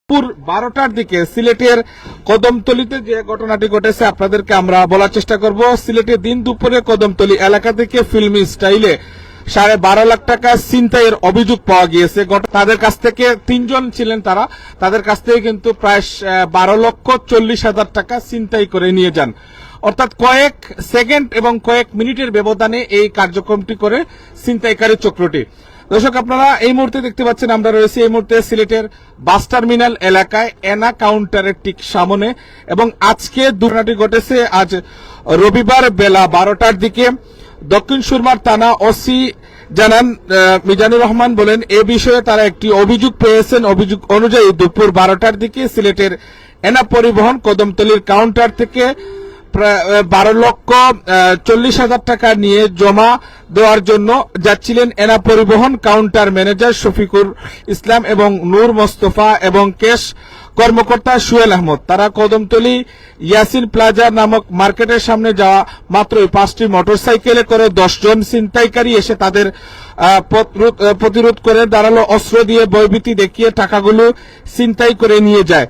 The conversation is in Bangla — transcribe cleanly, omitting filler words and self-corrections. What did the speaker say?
দুপুর 12টার দিকে সিলেটের কদমতলীতে যে ঘটনাটি ঘটেছে আপনাদেরকে আমরা বলার চেষ্টা করব। সিলেটে দিন দুপুরে কদমতলী এলাকা থেকে ফিল্মি স্টাইলে 12.5 লাখ টাকা ছিনতাইয়ের অভিযোগ পাওয়া গিয়েছে। তাদের কাছ থেকে 3 জন ছিলেন, তাদের কাছ থেকে কিন্তু প্রায় 12,40,000 টাকা ছিনতাই করে নিয়ে যান। অর্থাৎ কয়েক সেকেন্ড এবং কয়েক মিনিটের ব্যবধানে এই কার্যক্রমটি করে ছিনতাইকারী চক্রটি। দর্শক, আপনারা এই মুহূর্তে দেখতে পাচ্ছেন আমরা রয়েছি এই মুহূর্তে সিলেটের বাস টার্মিনাল এলাকায় এনা কাউন্টারের ঠিক সামনে, এবং আজকে দুর্ঘটনাটি ঘটেছে আজ রবিবার বেলা 12টার দিকে। দক্ষিণ সুরমার থানা ওসি জানান মিজানুর রহমান বলেন, এ বিষয়ে তারা একটি অভিযোগ পেয়েছেন। অভিযোগ অনুযায়ী দুপুর 12টার দিকে সিলেটের এনা পরিবহন কদমতলীর কাউন্টার থেকে 12,40,000 টাকা নিয়ে জমা দেওয়ার জন্য যাচ্ছিলেন এনা পরিবহন কাউন্টার ম্যানেজার শফিকুর ইসলাম এবং নূর মোস্তফা এবং ক্যাশ কর্মকর্তা সুয়েল আহমদ। তারা কদমতলী ইয়াসিন প্লাজা নামক মার্কেটের সামনে যাওয়া মাত্রই 5টি মোটরসাইকেলে করে 10 জন ছিনতাইকারী এসে তাদের প্রতিরোধ করে দাঁড়ালো। অস্ত্র দিয়ে ভয়ভীতি দেখিয়ে টাকাগুলো ছিনতাই করে নিয়ে যায়।